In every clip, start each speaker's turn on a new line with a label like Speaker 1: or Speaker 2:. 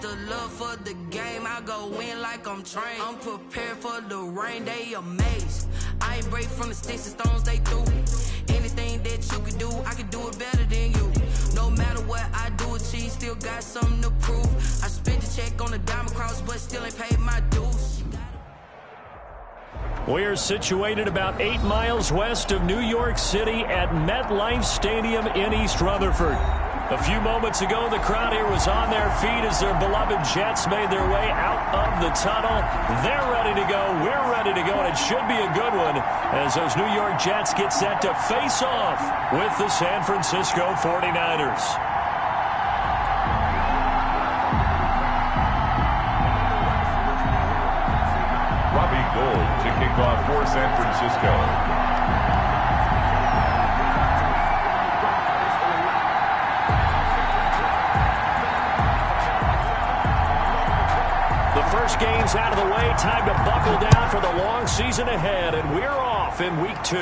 Speaker 1: The love for the game, I go in like I'm trained. I'm prepared for the rain, they amazed. I ain't break from the sticks and stones they threw. Anything that you can do, I can do it better than you. No matter what I do, achieve, still got something to prove. I spent the check on the diamond cross, but still ain't paid my dues.
Speaker 2: We're situated about 8 miles west of New York City at MetLife Stadium in East Rutherford. A few moments ago, the crowd here was on their feet as their beloved Jets made their way out of the tunnel. They're ready to go. We're ready to go, and it should be a good one as those New York Jets get set to face off with the San Francisco 49ers.
Speaker 3: Robbie Gould to kick off for San Francisco.
Speaker 2: First game's out of the way. Time to buckle down for the long season ahead, and we're off in week 2.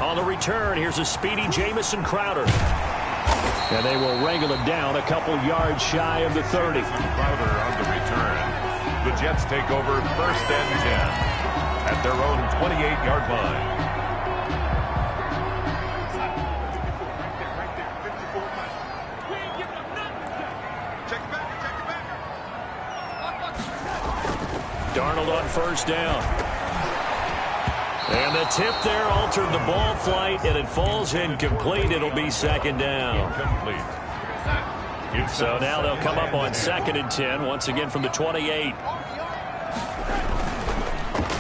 Speaker 2: On the return, here's a speedy Jamison Crowder. And they will wrangle him down a couple yards shy of the 30.
Speaker 3: Crowder on the return. The Jets take over 1st and 10 at their own 28-yard line.
Speaker 2: Darnold on 1st down. And the tip there altered the ball flight, and it falls incomplete. It'll be 2nd down.
Speaker 3: Incomplete.
Speaker 2: So now they'll come up on 2nd and 10, once again from the 28.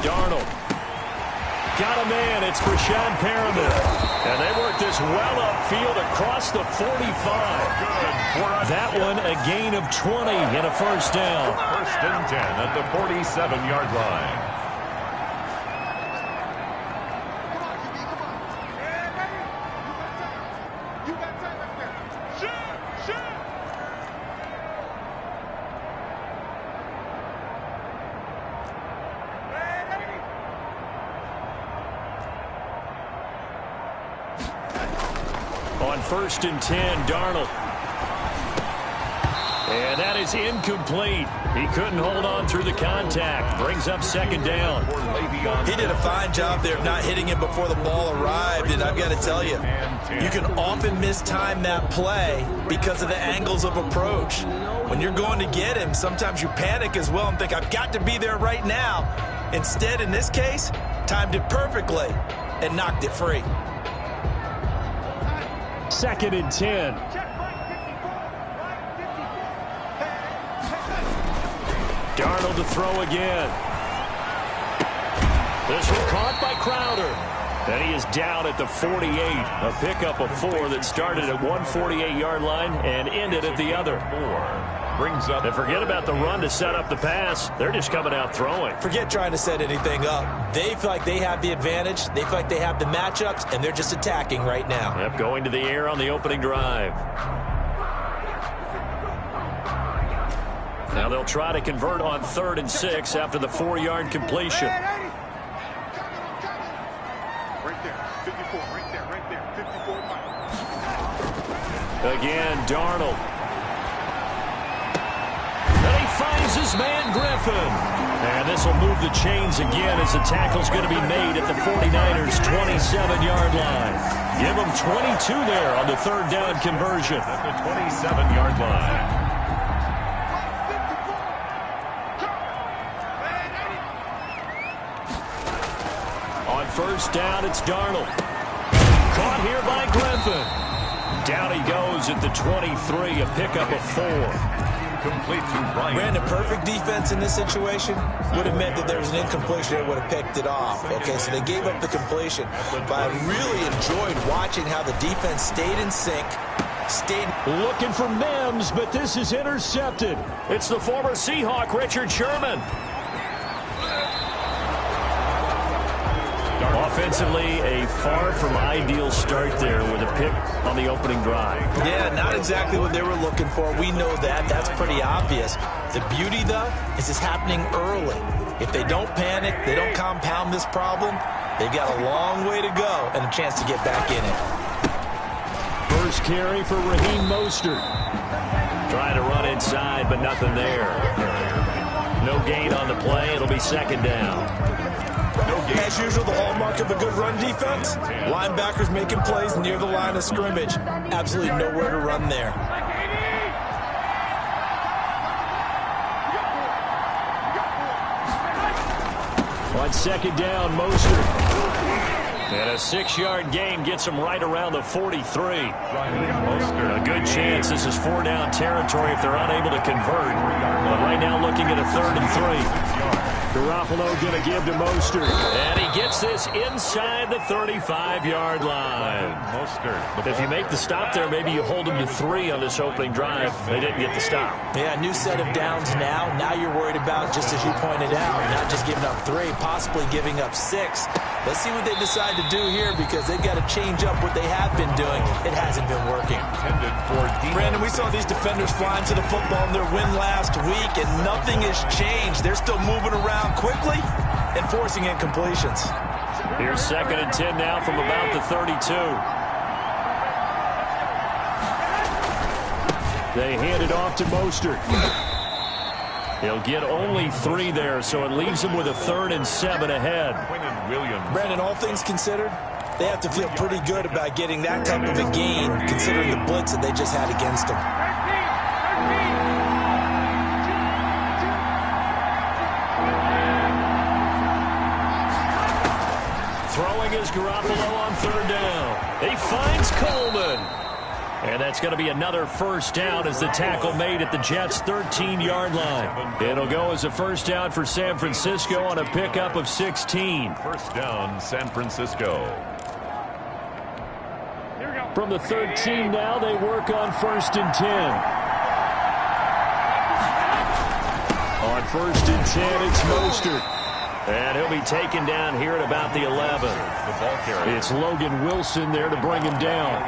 Speaker 2: Darnold. Got a man. It's Brashad Perriman. And they work this well upfield across the 45. That one a gain of 20 and a 1st down.
Speaker 3: 1st and 10 at the 47-yard line.
Speaker 2: On 1st and 10, Darnold. And that is incomplete. He couldn't hold on through the contact. Brings up 2nd down.
Speaker 4: He did a fine job there of not hitting him before the ball arrived. And I've got to tell you, you can often mistime that play because of the angles of approach. When you're going to get him, sometimes you panic as well and think, I've got to be there right now. Instead, in this case, timed it perfectly and knocked it free.
Speaker 2: 2nd and 10. Darnold to throw again. This one caught by Crowder. And he is down at the 48. A pickup of 4 that started at 148-yard line and ended at the other.
Speaker 3: 4 brings up.
Speaker 2: And forget about the run to set up the pass. They're just coming out throwing.
Speaker 4: Forget trying to set anything up. They feel like they have the advantage. They feel like they have the matchups, and they're just attacking right now.
Speaker 2: Yep, going to the air on the opening drive. Now they'll try to convert on 3rd and 6 after the 4-yard completion. Again, Darnold. And he finds his man, Griffin. And this will move the chains again as the tackle's going to be made at the 49ers' 27-yard line. Give them 22 there on the 3rd down conversion.
Speaker 3: At the 27-yard line.
Speaker 2: On 1st down, it's Darnold. Caught here by Griffin. Down he goes at the 23, a pickup of 4.
Speaker 3: Complete to Bryant.
Speaker 4: Brandon, perfect defense in this situation would have meant that there was an incompletion and would have picked it off. Okay, so they gave up the completion. But I really enjoyed watching how the defense stayed in sync.
Speaker 2: Looking for Mims, but this is intercepted. It's the former Seahawk, Richard Sherman. Offensively, a far from ideal start there with a pick on the opening drive.
Speaker 4: Yeah, not exactly what they were looking for. We know that. That's pretty obvious. The beauty, though, is it's happening early. If they don't panic, they don't compound this problem, they've got a long way to go and a chance to get back in it.
Speaker 2: First carry for Raheem Mostert. Trying to run inside, but nothing there. No gain on the play. It'll be second down.
Speaker 4: As usual, the hallmark of a good run defense, linebackers making plays near the line of scrimmage. Absolutely nowhere to run there.
Speaker 2: On second down, Mostert. And a 6-yard gain gets him right around the 43. A good chance this is 4-down territory if they're unable to convert. But right now looking at a 3rd and 3. Garoppolo going to give to Mostert. And he gets this inside the 35-yard line. If you make the stop there, maybe you hold him to 3 on this opening drive. They didn't get the stop.
Speaker 4: Yeah, new set of downs now. Now you're worried about, just as you pointed out, not just giving up 3, possibly giving up 6. Let's see what they decide to do here, because they've got to change up what they have been doing. It hasn't been working. Brandon, we saw these defenders flying to the football in their win last week, and nothing has changed. They're still moving around quickly and forcing incompletions.
Speaker 2: Here's 2nd and 10 now from about the 32. They hand it off to Mostert. He'll get only 3 there, so it leaves him with a 3rd and 7 ahead.
Speaker 4: Brandon, all things considered, they have to feel pretty good about getting that type of a gain, considering the blitz that they just had against them.
Speaker 2: Throwing is Garoppolo on 3rd down. He finds Coleman. And that's going to be another first down as the tackle made at the Jets' 13-yard line. It'll go as a first down for San Francisco on a pickup of 16.
Speaker 3: First down, San Francisco.
Speaker 2: From the 13 now, they work on 1st and 10. On 1st and 10, it's Mostert. And he'll be taken down here at about the 11. It's Logan Wilson there to bring him down.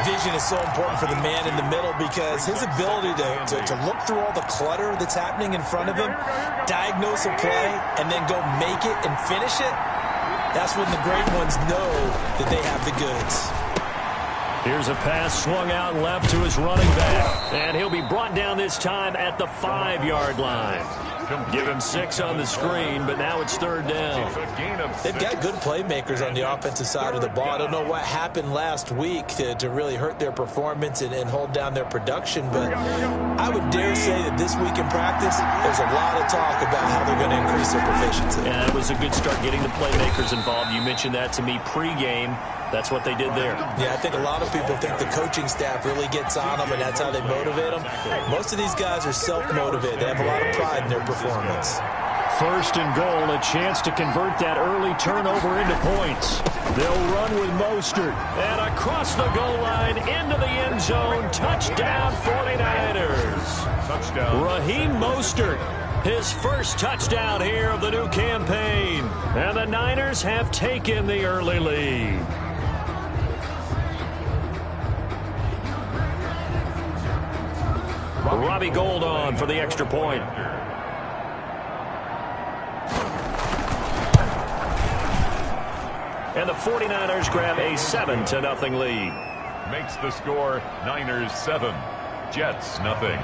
Speaker 4: Vision is so important for the man in the middle, because his ability to look through all the clutter that's happening in front of him, diagnose a play, and then go make it and finish it, that's when the great ones know that they have the goods.
Speaker 2: Here's a pass swung out left to his running back. And he'll be brought down this time at the 5-yard line. Give him 6 on the screen, but now it's 3rd down.
Speaker 4: They've got good playmakers on the offensive side of the ball. I don't know what happened last week to really hurt their performance and hold down their production, but I would dare say that this week in practice, there's a lot of talk about how they're going to increase their proficiency.
Speaker 2: Yeah, that was a good start getting the playmakers involved. You mentioned that to me pregame. That's what they did there.
Speaker 4: Yeah, I think a lot of people think the coaching staff really gets on them, and that's how they motivate them. Most of these guys are self-motivated. They have a lot of pride in their performance.
Speaker 2: 1st and goal, a chance to convert that early turnover into points. They'll run with Mostert. And across the goal line, into the end zone. Touchdown, 49ers.
Speaker 3: Touchdown.
Speaker 2: Raheem Mostert. His first touchdown here of the new campaign. And the Niners have taken the early lead. Robbie Gould on for the extra point. And the 49ers grab a 7-0 lead.
Speaker 3: Makes the score Niners 7, Jets nothing.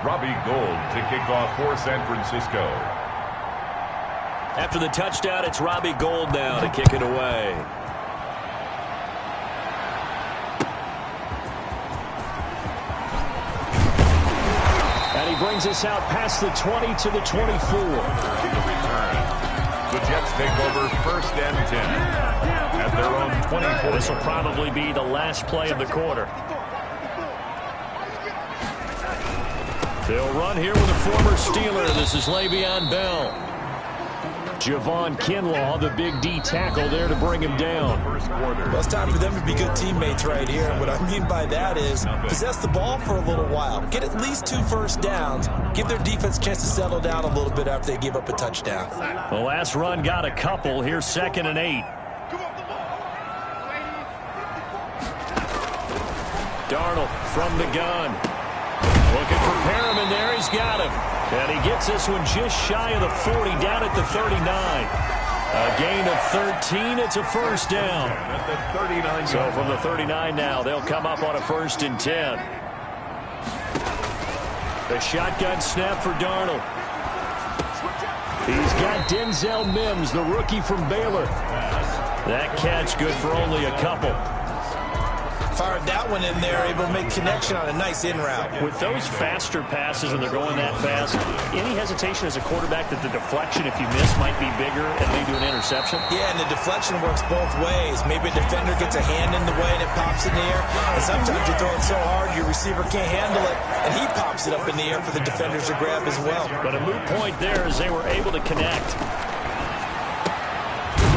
Speaker 3: Robbie Gould to kick off for San Francisco.
Speaker 2: After the touchdown, it's Robbie Gould now to kick it away. And he brings us out past the 20 to the 24.
Speaker 3: The Jets take over 1st and 10 at their own 24.
Speaker 2: This will probably be the last play of the quarter. They'll run here with a former Steeler. This is Le'Veon Bell. Javon Kinlaw, the big D tackle there to bring him down.
Speaker 4: Well, it's time for them to be good teammates right here. What I mean by that is possess the ball for a little while. Get at least 2 first downs. Give their defense a chance to settle down a little bit after they give up a touchdown.
Speaker 2: The last run got a couple. Here's 2nd and 8. Darnold from the gun. Looking for Perriman there. He's got him. And he gets this one just shy of the 40, down at the 39. A gain of 13. It's a first down.
Speaker 3: At the 39.
Speaker 2: So from the 39 now, they'll come up on a 1st and 10. The shotgun snap for Darnold. He's got Denzel Mims, the rookie from Baylor. That catch good for only a couple.
Speaker 4: Fired that one in there, able to make connection on a nice in route.
Speaker 2: With those faster passes when they're going that fast, any hesitation as a quarterback that the deflection, if you miss, might be bigger and lead to an interception?
Speaker 4: Yeah, and the deflection works both ways. Maybe a defender gets a hand in the way and it pops in the air. And sometimes you throw it so hard your receiver can't handle it, and he pops it up in the air for the defenders to grab as well.
Speaker 2: But a moot point there as they were able to connect.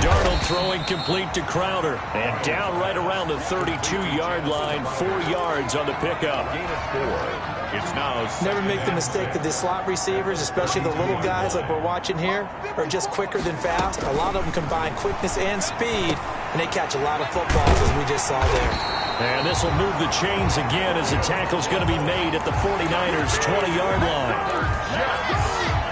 Speaker 2: Darnold throwing complete to Crowder. And down right around the 32-yard line, 4 yards on the pickup.
Speaker 3: Gain of 4. It's now...
Speaker 4: Never make the mistake that the slot receivers, especially the little guys like we're watching here, are just quicker than fast. A lot of them combine quickness and speed, and they catch a lot of footballs, as we just saw there.
Speaker 2: And this will move the chains again as the tackle's going to be made at the 49ers' 20-yard line.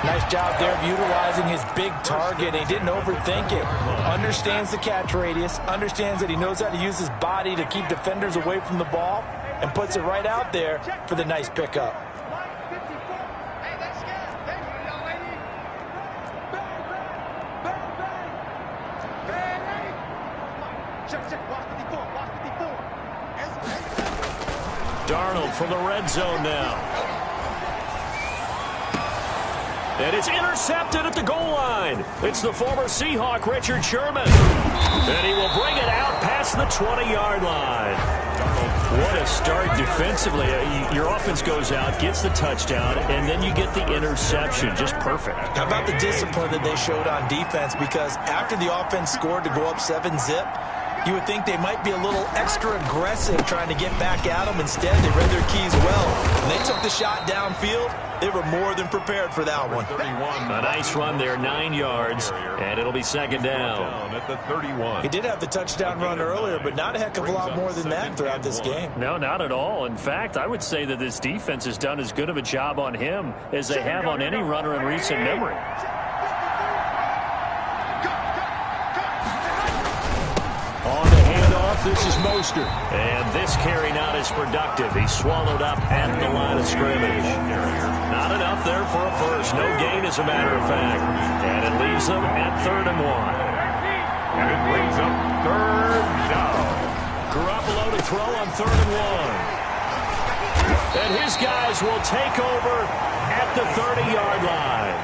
Speaker 4: Nice job there of utilizing his big target. He didn't overthink it. Understands the catch radius. Understands that he knows how to use his body to keep defenders away from the ball. And puts it right out there for the nice pickup.
Speaker 2: Darnold from the red zone now. And it's intercepted at the goal line. It's the former Seahawk, Richard Sherman. And he will bring it out past the 20-yard line. What a start defensively. Your offense goes out, gets the touchdown, and then you get the interception. Just perfect.
Speaker 4: How about the discipline that they showed on defense? Because after the offense scored to go up 7-zip, you would think they might be a little extra aggressive trying to get back at them. Instead, they read their keys well. When they took the shot downfield, they were more than prepared for that one.
Speaker 2: A nice run there, 9 yards, and it'll be second down.
Speaker 3: At the 31.
Speaker 4: He did have the touchdown run earlier, but not a heck of a lot more than that throughout this game.
Speaker 2: No, not at all. In fact, I would say that this defense has done as good of a job on him as they have on any runner in recent memory. On the handoff, this is Mostert. And this carry not as productive. He's swallowed up at the line of scrimmage. Not enough there for a first. No gain, as a matter of fact. And it leaves them at 3rd and 1.
Speaker 3: And it brings up 3rd down.
Speaker 2: Garoppolo to throw on 3rd and 1. And his guys will take over at the 30-yard line.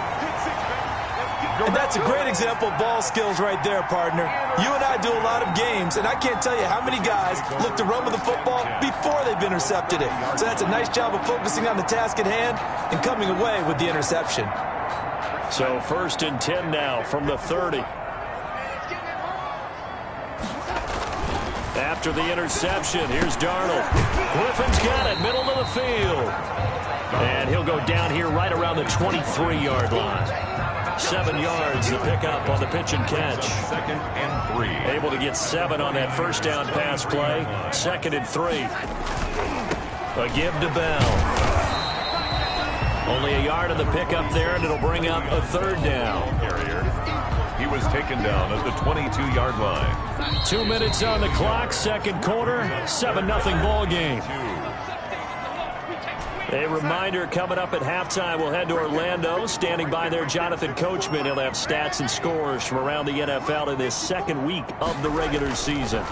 Speaker 4: And that's a great example of ball skills right there, partner. You and I do a lot of games, and I can't tell you how many guys look to run with the football before they've intercepted it. So that's a nice job of focusing on the task at hand and coming away with the interception.
Speaker 2: So 1st and 10 now from the 30. After the interception, here's Darnold. Griffin's got it, middle of the field. And he'll go down here right around the 23-yard line. 7 yards to pick up on the pitch and catch.
Speaker 3: 2nd and 3.
Speaker 2: Able to get 7 on that first down pass play. 2nd and 3. A give to Bell. Only a yard on the pickup there, and it'll bring up a 3rd down.
Speaker 3: He was taken down at the 22-yard line.
Speaker 2: 2 minutes on the clock, 2nd quarter, 7-0 ball game. A reminder coming up at halftime, we'll head to Orlando. Standing by there, Jonathan Coachman. He'll have stats and scores from around the NFL in this 2nd week of the regular season.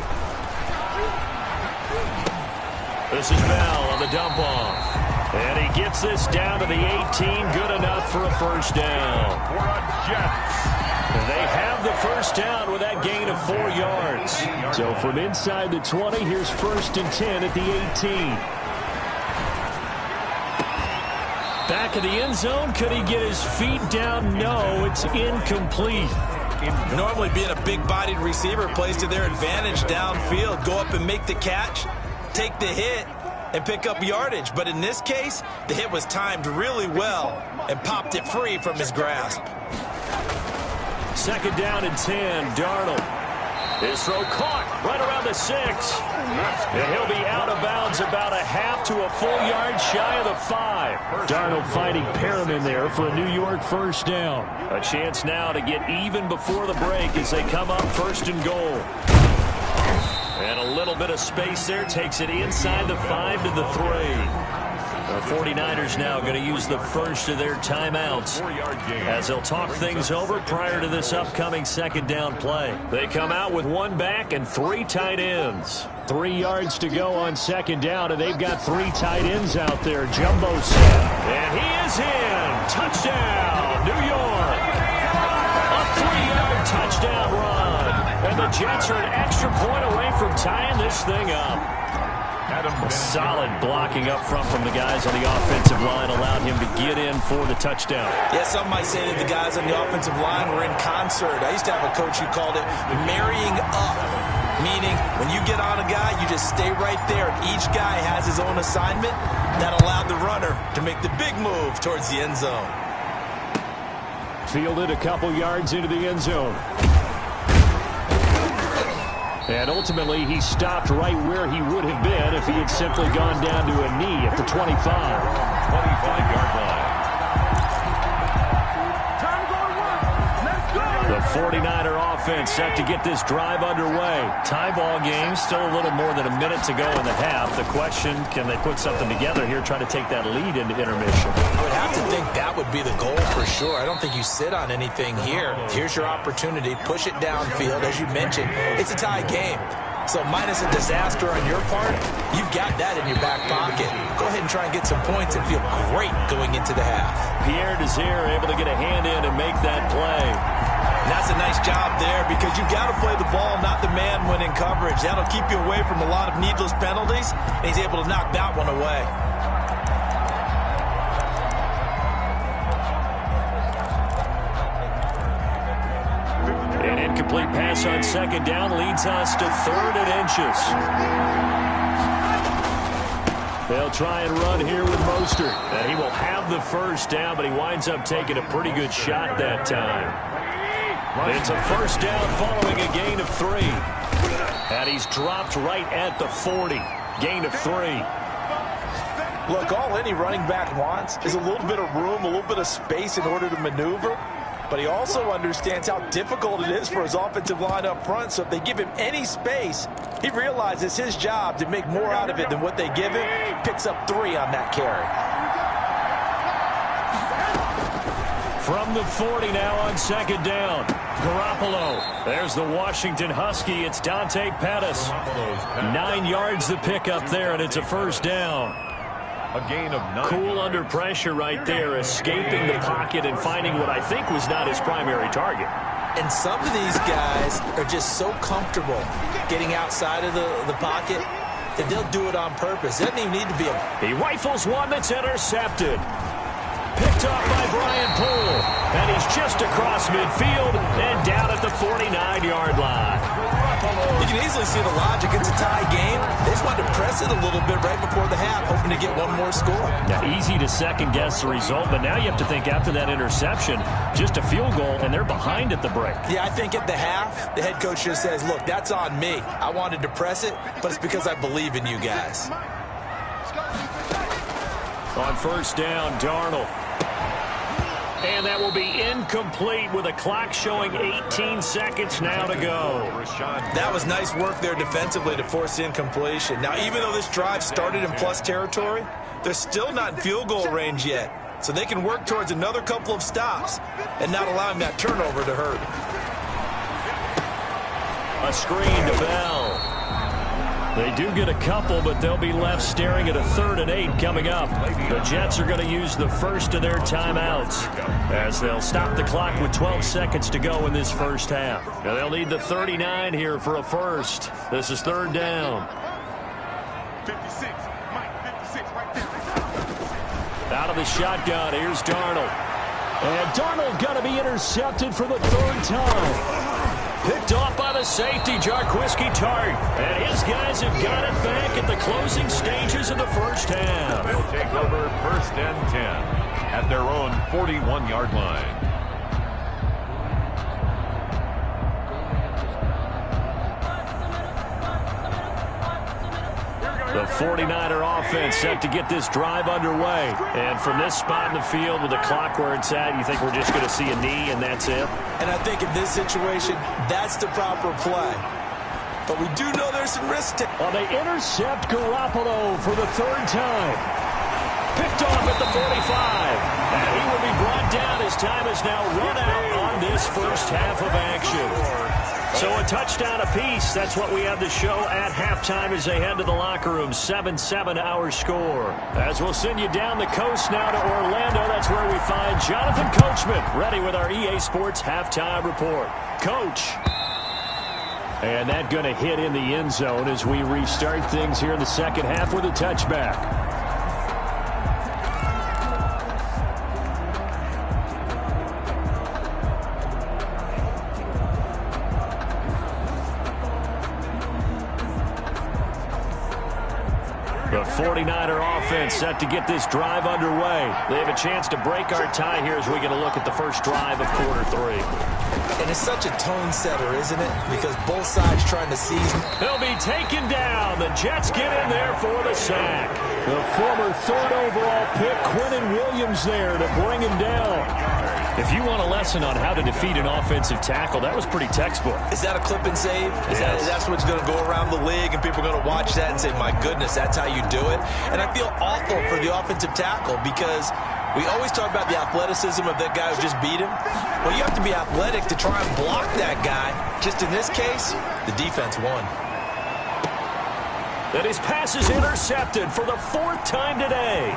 Speaker 2: This is Bell on the dump off. And he gets this down to the 18. Good enough for a first down.
Speaker 3: For a Jets.
Speaker 2: They have the first down with that gain of 4 yards. So from inside the 20, here's 1st and 10 at the 18. Back of the end zone. Could he get his feet down? No, it's incomplete.
Speaker 4: Normally being a big-bodied receiver plays to their advantage downfield. Go up and make the catch, take the hit, and pick up yardage. But in this case, the hit was timed really well and popped it free from his grasp.
Speaker 2: 2nd down and 10. Darnold. His throw caught right around the 6. And he'll be out of bounds about a half to a full yard shy of the 5. Darnold finding Perriman there for a New York first down. A chance now to get even before the break as they come up 1st and goal. And a little bit of space there takes it inside the 5 to the 3. The 49ers now going to use the first of their timeouts as they'll talk things over prior to this upcoming second down play. They come out with one back and 3 tight ends. 3 yards to go on second down, and they've got 3 tight ends out there. Jumbo set. And he is in. Touchdown, New York. A 3-yard touchdown run. And the Jets are an extra point away from tying this thing up. A solid blocking up front from the guys on the offensive line allowed him to get in for the touchdown.
Speaker 4: Yeah, some might say that the guys on the offensive line were in concert. I used to have a coach who called it marrying up, meaning when you get on a guy, you just stay right there. Each guy has his own assignment. That allowed the runner to make the big move towards the end zone.
Speaker 2: Fielded a couple yards into the end zone. And ultimately, he stopped right where he would have been if he had simply gone down to a knee at the 25.
Speaker 3: 25-yard line.
Speaker 2: The 49er offense set to get this drive underway. Tie ball game, still a little more than a minute to go in the half. The question, can they put something together here, try to take that lead into intermission?
Speaker 4: I would have to think that would be the goal for sure. I don't think you sit on anything here. Here's your opportunity. Push it downfield. As you mentioned, it's a tie game. So minus a disaster on your part, you've got that in your back pocket. Go ahead and try and get some points and feel great going into the half.
Speaker 2: Pierre Desir able to get a hand in and make that play.
Speaker 4: And that's a nice job there because you've got to play the ball, not the man when in coverage. That'll keep you away from a lot of needless penalties, and he's able to knock that one away.
Speaker 2: An incomplete pass on second down leads us to 3rd and inches. They'll try and run here with Mostert. And he will have the first down, but he winds up taking a pretty good shot that time. It's a first down following a gain of 3. And he's dropped right at the 40. Gain of 3.
Speaker 4: Look, all any running back wants is a little bit of room, a little bit of space in order to maneuver. But he also understands how difficult it is for his offensive line up front. So if they give him any space, he realizes his job to make more out of it than what they give him. Picks up 3 on that carry.
Speaker 2: From the 40 now on second down. Garoppolo. There's the Washington Husky. It's Dante Pettis. 9 yards to pick up there, and it's a first down.
Speaker 3: A gain of 9.
Speaker 2: Cool under pressure right there, escaping the pocket and finding what I think was not his primary target.
Speaker 4: And some of these guys are just so comfortable getting outside of the pocket that they'll do it on purpose. It doesn't even need to be a...
Speaker 2: He rifles one that's intercepted. Picked off by Brian Poole. And he's just across midfield and down at the 49-yard line.
Speaker 4: You can easily see the logic. It's a tie game. They just wanted to press it a little bit right before the half, hoping to get one more score.
Speaker 2: Now, easy to second-guess the result, but now you have to think after that interception, just a field goal, and they're behind at the break.
Speaker 4: Yeah, I think at the half, the head coach just says, look, that's on me. I wanted to press it, but it's because I believe in you guys.
Speaker 2: On first down, Darnold. And that will be incomplete with a clock showing 18 seconds now to go.
Speaker 4: That was nice work there defensively to force incompletion. Now, even though this drive started in plus territory, they're still not in field goal range yet. So they can work towards another couple of stops and not allowing that turnover to hurt.
Speaker 2: A screen to Bell. They do get a couple, but they'll be left staring at a 3rd and 8 coming up. The Jets are going to use the first of their timeouts as they'll stop the clock with 12 seconds to go in this first half. Now they'll need the 39 here for a first. This is 3rd down.
Speaker 3: 56, Mike, 56 right there.
Speaker 2: Out of the shotgun, here's Darnold. And Darnold going to be intercepted for the 3rd time. Picked off by the safety, Jarquiski Tart. And his guys have got it back at the closing stages of the first half.
Speaker 3: They'll take over 1st and 10 at their own 41-yard line.
Speaker 2: The 49er offense set to get this drive underway. And from this spot in the field with the clock where it's at, you think we're just going to see a knee and that's it?
Speaker 4: And I think in this situation, that's the proper play. But we do know there's some risk.
Speaker 2: Well, they intercept Garoppolo for the 3rd time. Picked off at the 45. And he will be brought down. His time is now run out on this first half of action. So a touchdown apiece. That's what we have to show at halftime as they head to the locker room. 7-7 our score. As we'll send you down the coast now to Orlando. That's where we find Jonathan Coachman ready with our EA Sports halftime report. Coach. And that going to hit in the end zone as we restart things here in the second half with a touchback. The 49er offense set to get this drive underway. They have a chance to break our tie here as we get a look at the first drive of quarter 3.
Speaker 4: And it's such a tone setter, isn't it? Because both sides trying to seize.
Speaker 2: He'll be taken down. The Jets get in there for the sack. The former 3rd overall pick, Quinnen Williams, there to bring him down. If you want a lesson on how to defeat an offensive tackle, that was pretty textbook.
Speaker 4: Is that a clip and save? That's what's going to go around the league, and people are going to watch that and say, my goodness, that's how you do it? And I feel awful for the offensive tackle because we always talk about the athleticism of that guy who just beat him. Well, you have to be athletic to try and block that guy. Just in this case, the defense won.
Speaker 2: And his pass is intercepted for the 4th time today.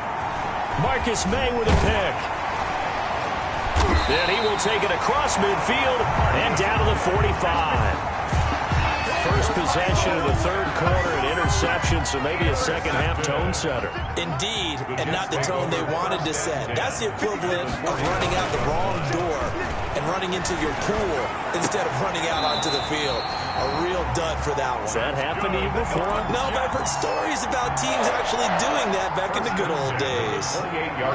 Speaker 2: Marcus May with a pick. Then he will take it across midfield and down to the 45. First possession of the 3rd quarter, an interception, so maybe a second-half tone setter.
Speaker 4: Indeed, and not the tone they wanted to set. That's the equivalent of running out the wrong door and running into your pool instead of running out onto the field. A real dud for that one.
Speaker 2: Has that happened to you before?
Speaker 4: No, but I've heard stories about teams actually doing that back in the good old days.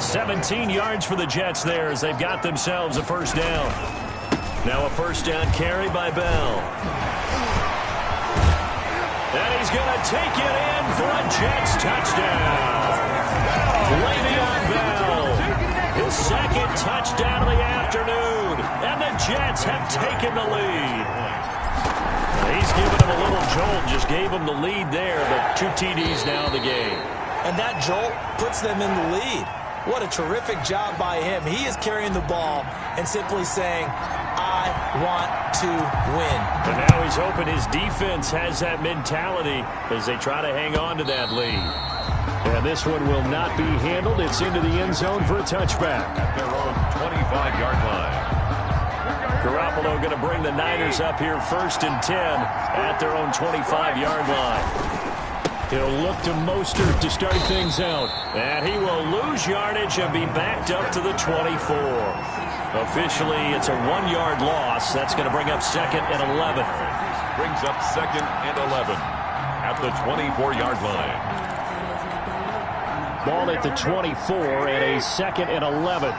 Speaker 2: 17 yards for the Jets there as they've got themselves a first down. Now a first down carry by Bell. And he's going to take it in for a Jets touchdown. Le'Veon Bell, his 2nd touchdown of the afternoon. And the Jets have taken the lead. He's given him a little jolt, just gave him the lead there, but 2 TDs now in the game.
Speaker 4: And that jolt puts them in the lead. What a terrific job by him. He is carrying the ball and simply saying, I want to win.
Speaker 2: And now he's hoping his defense has that mentality as they try to hang on to that lead. And this one will not be handled. It's into the end zone for a touchback.
Speaker 3: At their own 25-yard line.
Speaker 2: Garoppolo going to bring the Niners up here 1st and 10 at their own 25-yard line. He'll look to Mostert to start things out. And he will lose yardage and be backed up to the 24. Officially, it's a 1-yard loss. That's going to bring up 2nd and 11.
Speaker 3: Brings up 2nd and 11 at the 24-yard line.
Speaker 2: Ball at the 24 and a 2nd and 11.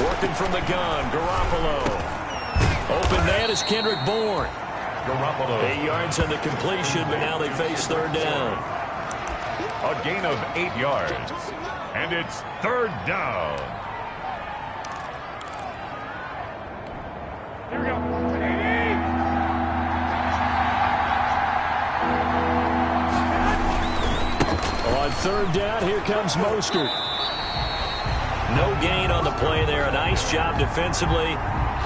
Speaker 2: Working from the gun, Garoppolo. Open man is Kendrick Bourne.
Speaker 3: Garoppolo.
Speaker 2: 8 yards on the completion, but now they face 3rd down.
Speaker 3: A gain of 8 yards. And it's 3rd down. Here we go.
Speaker 2: On 3rd down, here comes Mostert. No gain on the play there. A nice job defensively.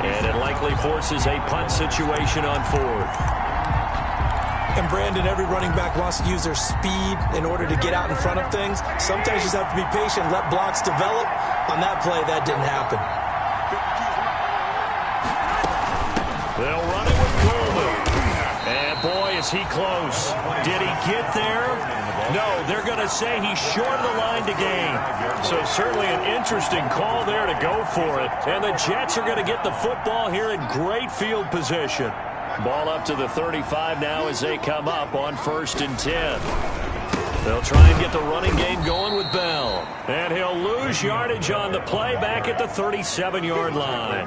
Speaker 2: And it likely forces a punt situation on 4th.
Speaker 4: And Brandon, every running back wants to use their speed in order to get out in front of things. Sometimes you just have to be patient, let blocks develop. On that play, that didn't happen.
Speaker 2: They'll run it with Coleman. And boy, is he close. Did he get there? No, they're going to say he's short of the line to gain. So certainly an interesting call there to go for it. And the Jets are going to get the football here in great field position. Ball up to the 35 now as they come up on 1st and 10. They'll try and get the running game going with Bell. And he'll lose yardage on the play back at the 37-yard line.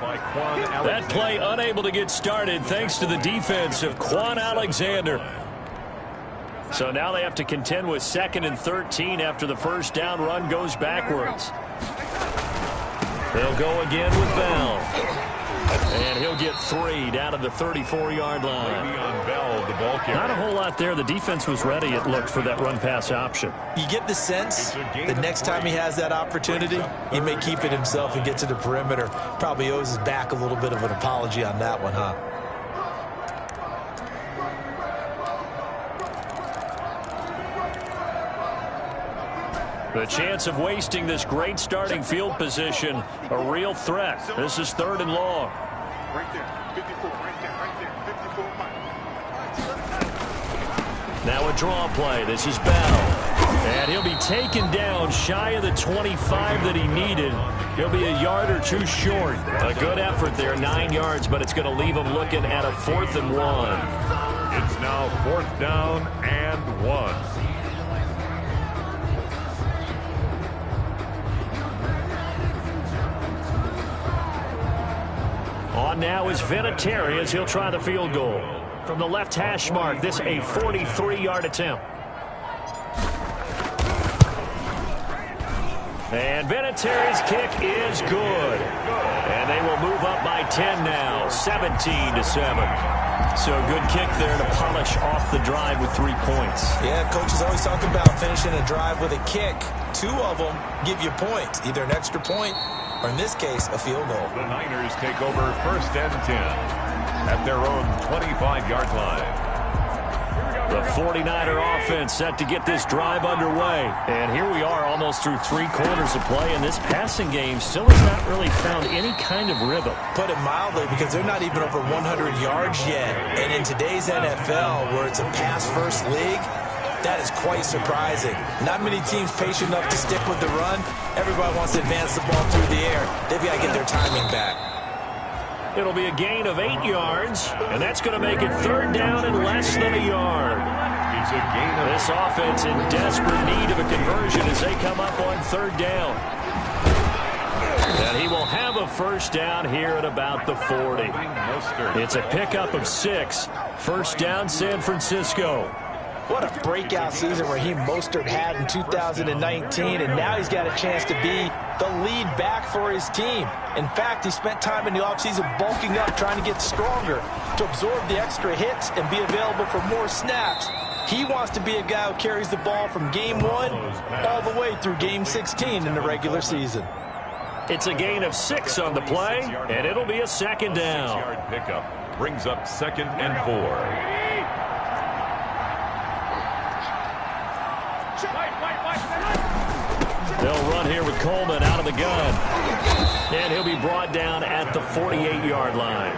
Speaker 2: That play unable to get started thanks to the defense of Quan Alexander. So now they have to contend with 2nd and 13 after the first down run goes backwards. They'll go again with Bell. And he'll get 3 down to the 34-yard line.
Speaker 3: Le'Veon Bell, the ball carrier.
Speaker 2: Not a whole lot there. The defense was ready, it looked, for that run-pass option.
Speaker 4: You get the sense the next time he has that opportunity, he may keep it himself and get to the perimeter. Probably owes his back a little bit of an apology on that one, huh?
Speaker 2: The chance of wasting this great starting field position, a real threat. This is 3rd and long.
Speaker 5: Right there, 54, right there, 54.
Speaker 2: Now a draw play. This is Bell. And he'll be taken down shy of the 25 that he needed. He'll be a yard or two short. A good effort there, 9 yards, but it's going to leave him looking at a 4th and 1.
Speaker 3: It's now 4th down and 1.
Speaker 2: On now is Vinatieri as he'll try the field goal. From the left hash mark, this a 43-yard attempt. And Vinatieri's kick is good. And they will move up by 10 now, 17-7. So good kick there to polish off the drive with 3 points.
Speaker 4: Yeah, coach is always talking about finishing a drive with a kick. 2 of them give you points, either an extra point or, in this case, a field goal.
Speaker 3: The Niners take over 1st and 10 at their own 25-yard line.
Speaker 2: The 49er offense set to get this drive underway. And here we are almost through 3 quarters of play, and this passing game still has not really found any kind of rhythm.
Speaker 4: Put it mildly, because they're not even over 100 yards yet. And in today's NFL, where it's a pass-first league, that is quite surprising. Not many teams patient enough to stick with the run. Everybody wants to advance the ball through the air. They've got to get their timing back.
Speaker 2: It'll be a gain of 8 yards, and that's going to make it 3rd down and less than a yard.
Speaker 3: It's a gain of
Speaker 2: This offense in desperate need of a conversion as they come up on 3rd down. And he will have a 1st down here at about the 40. It's a pickup of 6. 1st down, San Francisco.
Speaker 4: What a breakout season Raheem Mostert had in 2019, and now he's got a chance to be the lead back for his team. In fact, he spent time in the offseason bulking up, trying to get stronger, to absorb the extra hits and be available for more snaps. He wants to be a guy who carries the ball from game 1 all the way through game 16 in the regular season.
Speaker 2: It's a gain of 6 on the play, and it'll be a 2nd down.
Speaker 3: 6-yard pickup brings up 2nd and 4.
Speaker 2: They'll run here with Coleman out of the gun. And he'll be brought down at the 48-yard line.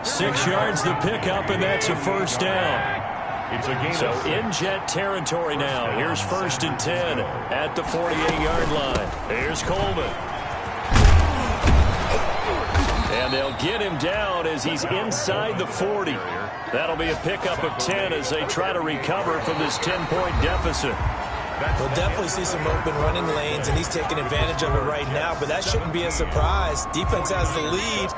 Speaker 2: 6 yards the pickup, and that's a 1st down.
Speaker 3: It's a gain
Speaker 2: So
Speaker 3: of
Speaker 2: in jet territory now. Here's 1st and 10 at the 48-yard line. Here's Coleman. And they'll get him down as he's inside the 40. That'll be a pickup of 10 as they try to recover from this 10-point deficit.
Speaker 4: We'll definitely see some open running lanes, and he's taking advantage of it right now, but that shouldn't be a surprise. Defense has the lead.